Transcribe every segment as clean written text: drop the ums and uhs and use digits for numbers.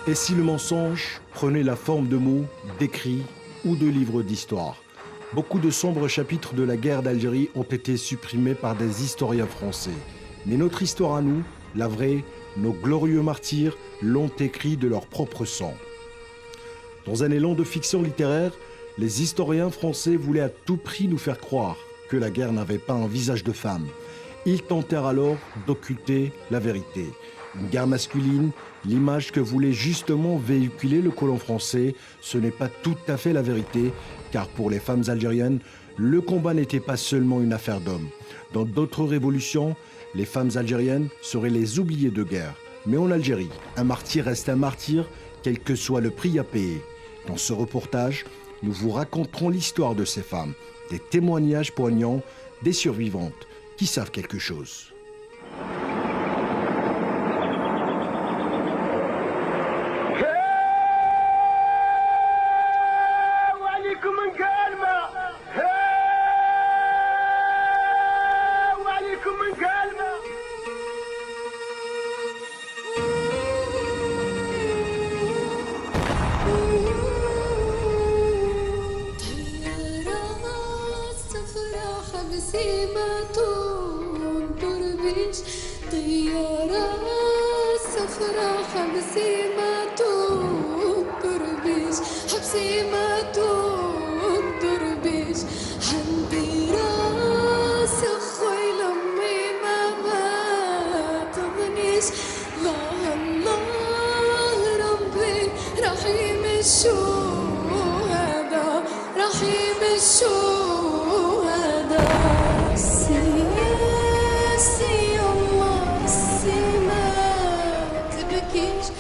Et si le mensonge prenait la forme de mots, d'écrits ou de livres d'histoire? Beaucoup de sombres chapitres de la guerre d'Algérie ont été supprimés par des historiens français. Mais notre histoire à nous, la vraie, nos glorieux martyrs l'ont écrit de leur propre sang. Dans un élan de fiction littéraire, les historiens français voulaient à tout prix nous faire croire que la guerre n'avait pas un visage de femme. Ils tentèrent alors d'occulter la vérité. Une guerre masculine, l'image que voulait justement véhiculer le colon français, ce n'est pas tout à fait la vérité, car pour les femmes algériennes, le combat n'était pas seulement une affaire d'hommes. Dans d'autres révolutions, les femmes algériennes seraient les oubliées de guerre. Mais en Algérie, un martyr reste un martyr, quel que soit le prix à payer. Dans ce reportage, nous vous raconterons l'histoire de ces femmes, des témoignages poignants, des survivantes qui savent quelque chose.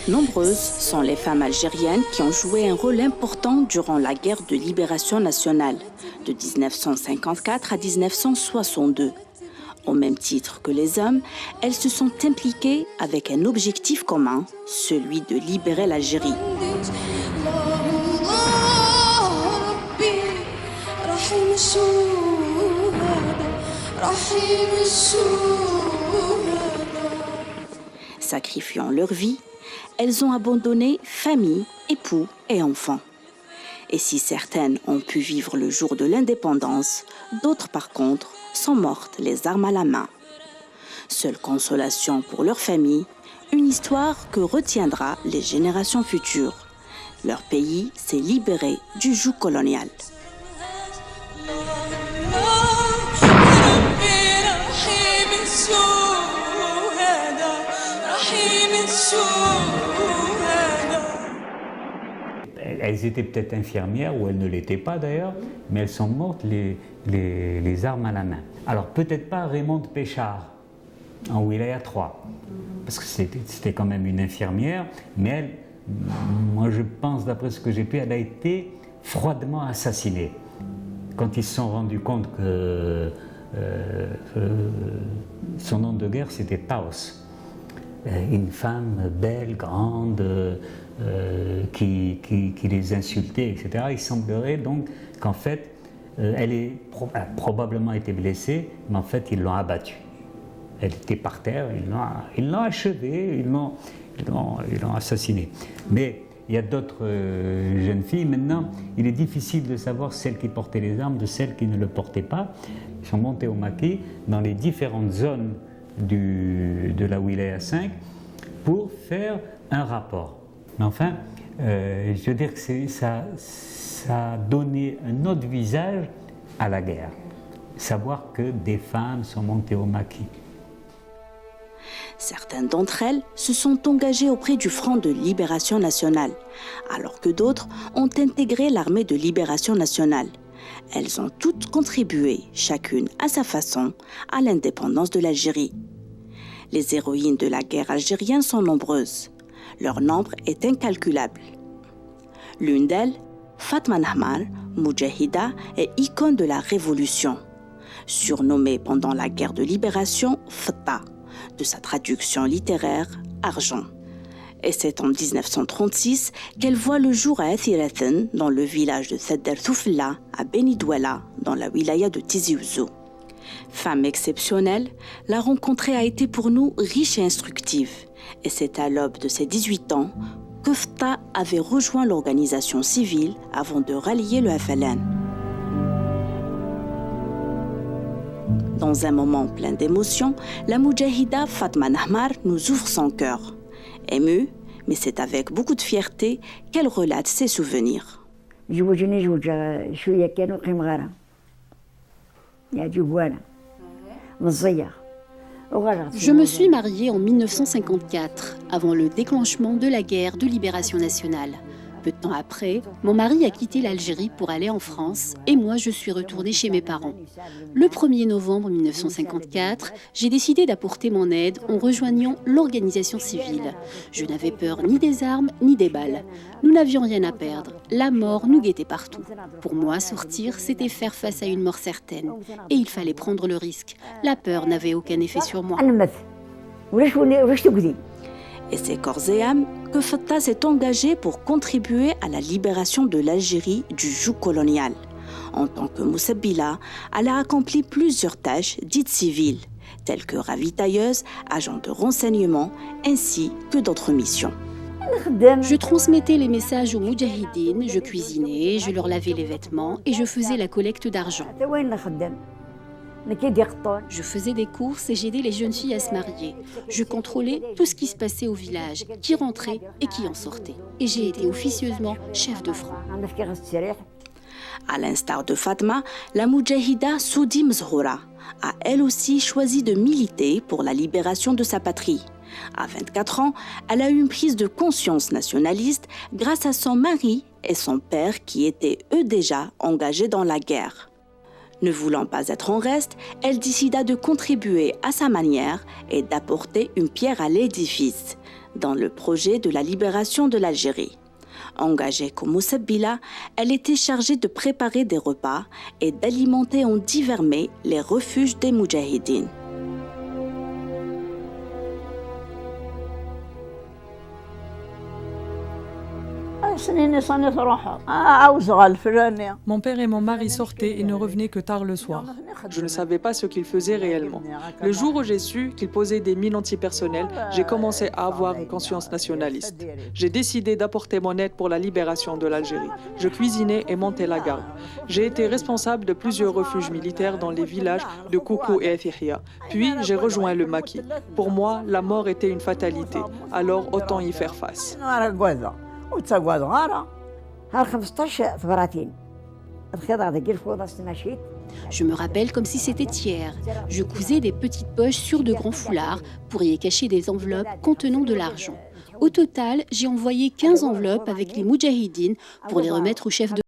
Nombreuses sont les femmes algériennes qui ont joué un rôle important durant la guerre de libération nationale de 1954 à 1962. Au même titre que les hommes, elles se sont impliquées avec un objectif commun, celui de libérer l'Algérie. Sacrifiant leur vie, elles ont abandonné famille, époux et enfants. Et si certaines ont pu vivre le jour de l'indépendance, d'autres par contre sont mortes les armes à la main. Seule consolation pour leur famille, une histoire que retiendra les générations futures. Leur pays s'est libéré du joug colonial. Elles étaient peut-être infirmières, ou elles ne l'étaient pas d'ailleurs, mais elles sont mortes les armes à la main. Alors peut-être pas Raymond Péchard, en Wilaya 3, parce que c'était quand même une infirmière, mais elle, moi je pense, d'après ce que j'ai pu, elle a été froidement assassinée. Quand ils se sont rendus compte que son nom de guerre c'était Taos, une femme belle, grande, qui les insultait, etc. Il semblerait donc qu'en fait, elle a probablement été blessée, mais en fait, ils l'ont abattue. Elle était par terre, ils l'ont achevée, ils l'ont assassinée. Mais il y a d'autres jeunes filles. Maintenant, il est difficile de savoir celles qui portaient les armes de celles qui ne le portaient pas. Ils sont montés au maquis dans les différentes zones de la Wilaya 5 pour faire un rapport. Mais enfin, je veux dire que ça a donné un autre visage à la guerre. Savoir que des femmes sont montées au maquis. Certaines d'entre elles se sont engagées auprès du Front de Libération Nationale, alors que d'autres ont intégré l'Armée de Libération Nationale. Elles ont toutes contribué, chacune à sa façon, à l'indépendance de l'Algérie. Les héroïnes de la guerre algérienne sont nombreuses. Leur nombre est incalculable. L'une d'elles, Fatma Nahmar, Moudjahida et icône de la Révolution. Surnommée pendant la guerre de libération Fatta, de sa traduction littéraire Argent. Et c'est en 1936 qu'elle voit le jour à Athirathen, dans le village de Sadr Toufla, à Beni Douala, dans la wilaya de Tizi Ouzou. Femme exceptionnelle, la rencontre a été pour nous riche et instructive. Et c'est à l'aube de ses 18 ans que Fta avait rejoint l'organisation civile avant de rallier le FLN. Dans un moment plein d'émotions, la Moudjahida Fatma Nahmar nous ouvre son cœur. Émue, mais c'est avec beaucoup de fierté qu'elle relate ses souvenirs. Je me suis mariée en 1954, avant le déclenchement de la guerre de libération nationale. Peu de temps après, mon mari a quitté l'Algérie pour aller en France et moi je suis retournée chez mes parents. Le 1er novembre 1954, j'ai décidé d'apporter mon aide en rejoignant l'organisation civile. Je n'avais peur ni des armes ni des balles. Nous n'avions rien à perdre. La mort nous guettait partout. Pour moi, sortir, c'était faire face à une mort certaine. Et il fallait prendre le risque. La peur n'avait aucun effet sur moi. Et c'est corps et âme que Fta s'est engagée pour contribuer à la libération de l'Algérie du joug colonial. En tant que Moussabila, elle a accompli plusieurs tâches dites civiles, telles que ravitailleuse, agent de renseignement, ainsi que d'autres missions. Je transmettais les messages aux Moudjahidines, je cuisinais, je leur lavais les vêtements et je faisais la collecte d'argent. Je faisais des courses et j'aidais les jeunes filles à se marier. Je contrôlais tout ce qui se passait au village, qui rentrait et qui en sortait. Et j'ai été officieusement chef de front. À l'instar de Fatma, la Moudjahida Soudi Mzhoura a elle aussi choisi de militer pour la libération de sa patrie. À 24 ans, elle a eu une prise de conscience nationaliste grâce à son mari et son père qui étaient eux déjà engagés dans la guerre. Ne voulant pas être en reste, elle décida de contribuer à sa manière et d'apporter une pierre à l'édifice dans le projet de la libération de l'Algérie. Engagée comme Moussabila, elle était chargée de préparer des repas et d'alimenter en divers mets les refuges des Moudjahidines. Mon père et mon mari sortaient et ne revenaient que tard le soir. Je ne savais pas ce qu'ils faisaient réellement. Le jour où j'ai su qu'ils posaient des mines antipersonnelles, j'ai commencé à avoir une conscience nationaliste. J'ai décidé d'apporter mon aide pour la libération de l'Algérie. Je cuisinais et montais la garde. J'ai été responsable de plusieurs refuges militaires dans les villages de Koukou et Efihia. Puis j'ai rejoint le maquis. Pour moi, la mort était une fatalité, alors autant y faire face. Je me rappelle comme si c'était hier. Je cousais des petites poches sur de grands foulards pour y cacher des enveloppes contenant de l'argent. Au total, j'ai envoyé 15 enveloppes avec les Moudjahidines pour les remettre au chef de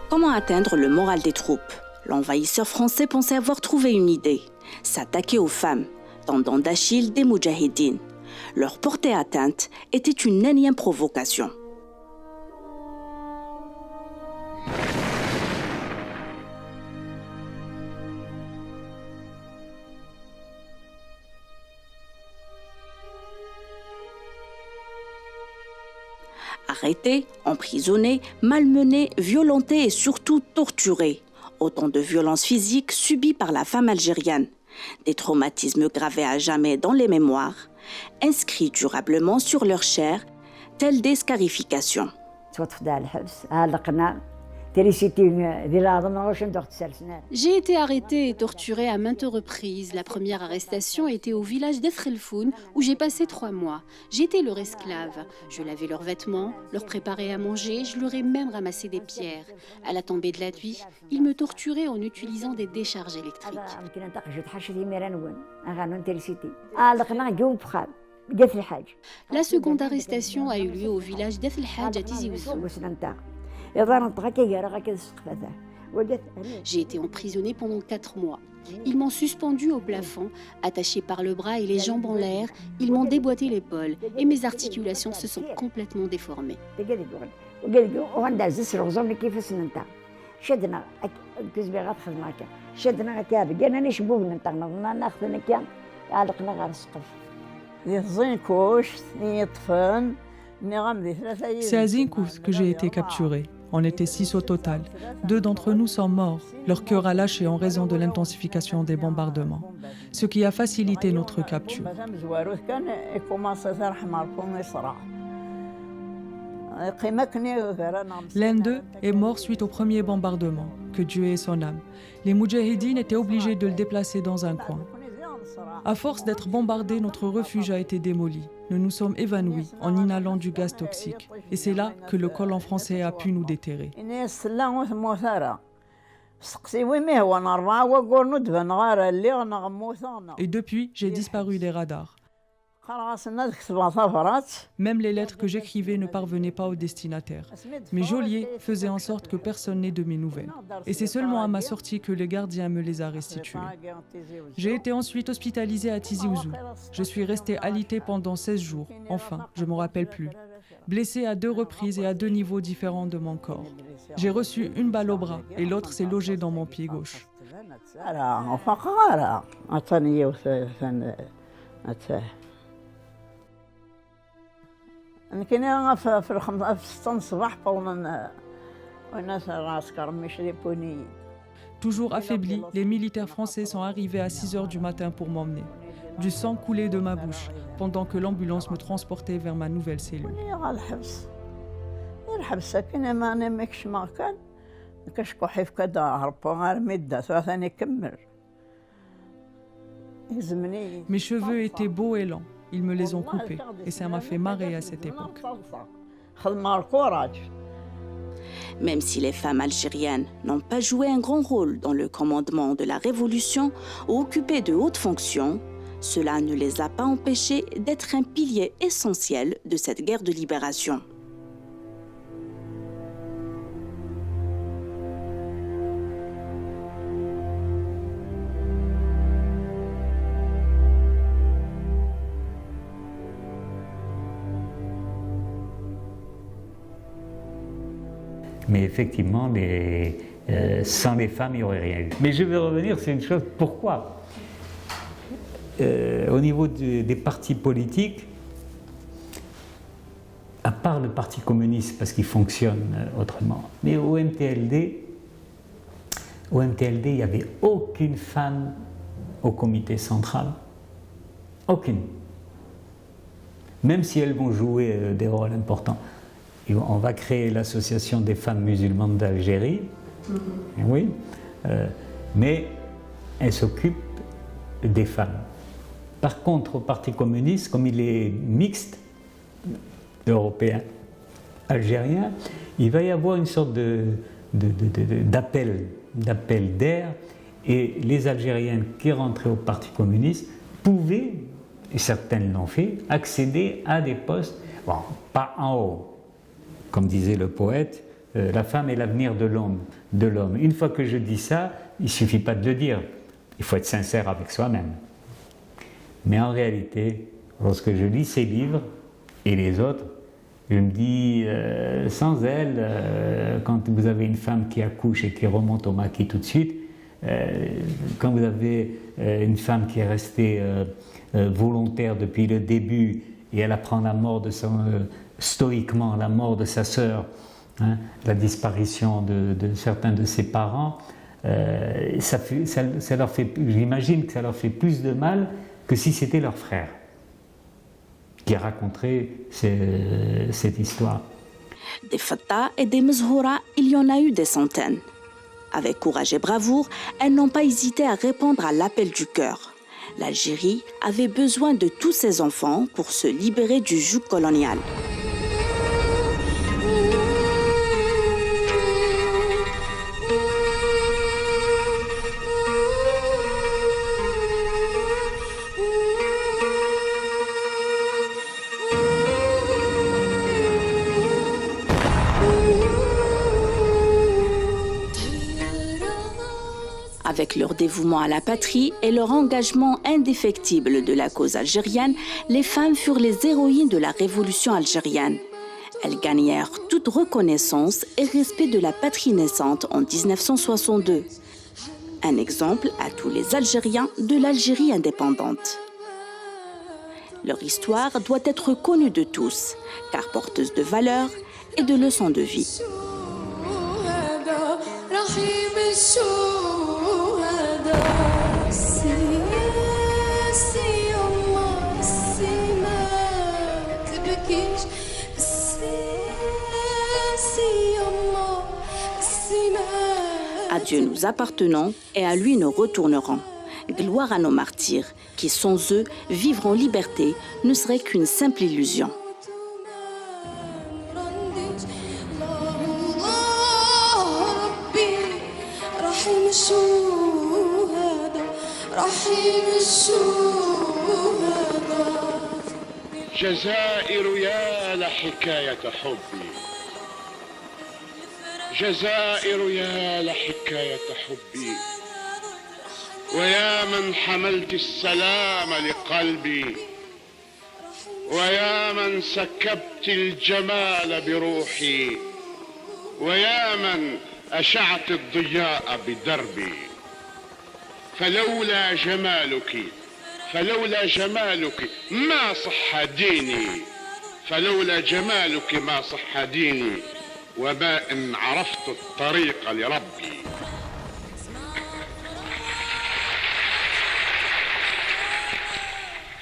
Comment atteindre le moral des troupes? L'envahisseur français pensait avoir trouvé une idée, s'attaquer aux femmes, tendant d'Achille des Moudjahidines. Leur porter atteinte était une énième provocation. Arrêtés, emprisonnés, malmenés, violentés et surtout torturés. Autant de violences physiques subies par la femme algérienne. Des traumatismes gravés à jamais dans les mémoires, inscrits durablement sur leur chair, tels des scarifications. J'ai été arrêtée et torturée à maintes reprises. La première arrestation était au village d'Efrelfoun où j'ai passé 3 mois. J'étais leur esclave. Je lavais leurs vêtements, leur préparais à manger, je leur ai même ramassé des pierres. À la tombée de la nuit, ils me torturaient en utilisant des décharges électriques. La seconde arrestation a eu lieu au village d'Ethelhadj à Tizi Ouzou. J'ai été emprisonnée pendant 4 mois. Ils m'ont suspendue au plafond, attachée par le bras et les jambes en l'air. Ils m'ont déboîté l'épaule et mes articulations se sont complètement déformées. C'est à Zinkous que j'ai été capturée. On était 6 au total. 2 d'entre nous sont morts. Leur cœur a lâché en raison de l'intensification des bombardements, ce qui a facilité notre capture. L'un d'eux est mort suite au premier bombardement, que Dieu ait son âme. Les Moudjahidines étaient obligés de le déplacer dans un coin. À force d'être bombardés, notre refuge a été démoli. Nous nous sommes évanouis en inhalant du gaz toxique. Et c'est là que le colon français a pu nous déterrer. Et depuis, j'ai disparu des radars. Même les lettres que j'écrivais ne parvenaient pas au destinataire. Mes geôliers faisaient en sorte que personne n'ait de mes nouvelles. Et c'est seulement à ma sortie que le gardien me les a restituées. J'ai été ensuite hospitalisée à Tizi Ouzou. Je suis restée alitée pendant 16 jours. Enfin, je ne me rappelle plus. Blessée à 2 reprises et à 2 niveaux différents de mon corps. J'ai reçu une balle au bras et l'autre s'est logée dans mon pied gauche. Toujours affaiblis, les militaires français sont arrivés à 6 heures du matin pour m'emmener. Du sang coulait de ma bouche pendant que l'ambulance me transportait vers ma nouvelle cellule. Mes cheveux étaient beaux et lents. Ils me les ont coupés et ça m'a fait marrer à cette époque. Même si les femmes algériennes n'ont pas joué un grand rôle dans le commandement de la révolution ou occupé de hautes fonctions, cela ne les a pas empêchées d'être un pilier essentiel de cette guerre de libération. Mais effectivement, sans les femmes, il n'y aurait rien eu. Mais je vais revenir sur une chose, pourquoi au niveau des partis politiques, à part le Parti communiste, parce qu'il fonctionne autrement, mais au MTLD, il n'y avait aucune femme au comité central. Aucune. Même si elles vont jouer des rôles importants. On va créer l'association des femmes musulmanes d'Algérie, oui, mais elles s'occupent des femmes. Par contre, au Parti communiste, comme il est mixte, européen, algérien, il va y avoir une sorte d'appel d'air, et les Algériennes qui rentraient au Parti communiste pouvaient, et certaines l'ont fait, accéder à des postes, bon, pas en haut, comme disait le poète, la femme est l'avenir de l'homme. Une fois que je dis ça, il ne suffit pas de le dire, il faut être sincère avec soi-même. Mais en réalité, lorsque je lis ces livres et les autres, je me dis, sans elle, quand vous avez une femme qui accouche et qui remonte au maquis tout de suite, quand vous avez une femme qui est restée volontaire depuis le début et elle apprend la mort de stoïquement la mort de sa sœur, hein, la disparition de certains de ses parents, ça leur fait, j'imagine que ça leur fait plus de mal que si c'était leur frère qui raconterait cette histoire. Des Fattah et des Mezhoura, il y en a eu des centaines. Avec courage et bravoure, elles n'ont pas hésité à répondre à l'appel du cœur. L'Algérie avait besoin de tous ses enfants pour se libérer du joug colonial. Avec leur dévouement à la patrie et leur engagement indéfectible de la cause algérienne, les femmes furent les héroïnes de la révolution algérienne. Elles gagnèrent toute reconnaissance et respect de la patrie naissante en 1962. Un exemple à tous les Algériens de l'Algérie indépendante. Leur histoire doit être connue de tous, car porteuse de valeurs et de leçons de vie. À Dieu nous appartenons et à lui nous retournerons. Gloire à nos martyrs, qui sans eux, vivre en liberté ne serait qu'une simple illusion. جزائر يا لحكاية حبي جزائر يا لحكاية حبي ويا من حملت السلام لقلبي ويا من سكبت الجمال بروحي ويا من أشعت الضياء بدربي فلولا جمالك ما صح ديني فلولا جمالك ما صح ديني وما إن عرفت الطريق لربي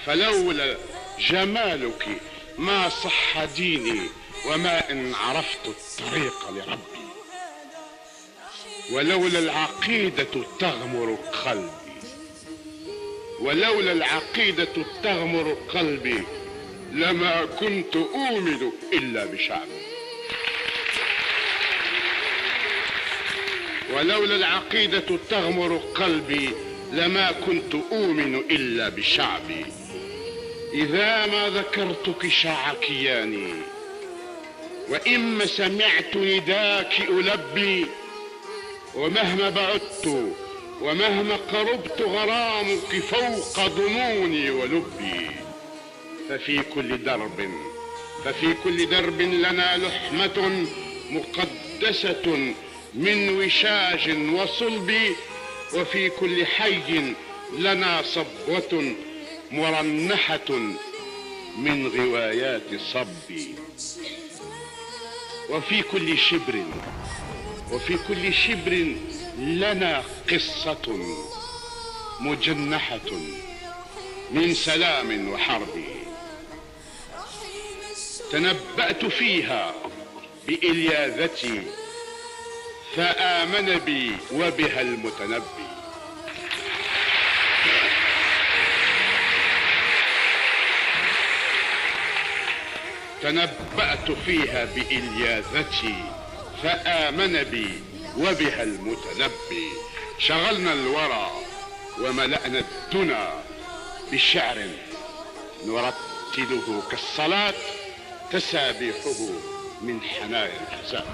فلولا جمالك ما صح ديني وما إن عرفت الطريق لربي ولولا العقيدة تغمر قلبي ولولا العقيدة تغمر قلبي لما كنت أؤمن إلا بشعبي ولولا العقيدة تغمر قلبي لما كنت أؤمن إلا بشعبي إذا ما ذكرتك شاع كياني وإما سمعت نداك ألبي ومهما بعدت ومهما قربت غرامك فوق ظنوني ولبي ففي كل درب لنا لحمة مقدسة من وشاج وصلب وفي كل حي لنا صبوة مرنحة من غوايات صبي وفي كل شبر لنا قصة مجنحة من سلام وحرب تنبأت فيها بإلياذتي فآمن بي وبها المتنبي تنبأت فيها بإلياذتي فآمن بي وبها المتنبي شغلنا الورى وملأنا الدنا بشعر نرتله كالصلاة تسابيحه من حنايا الحساء.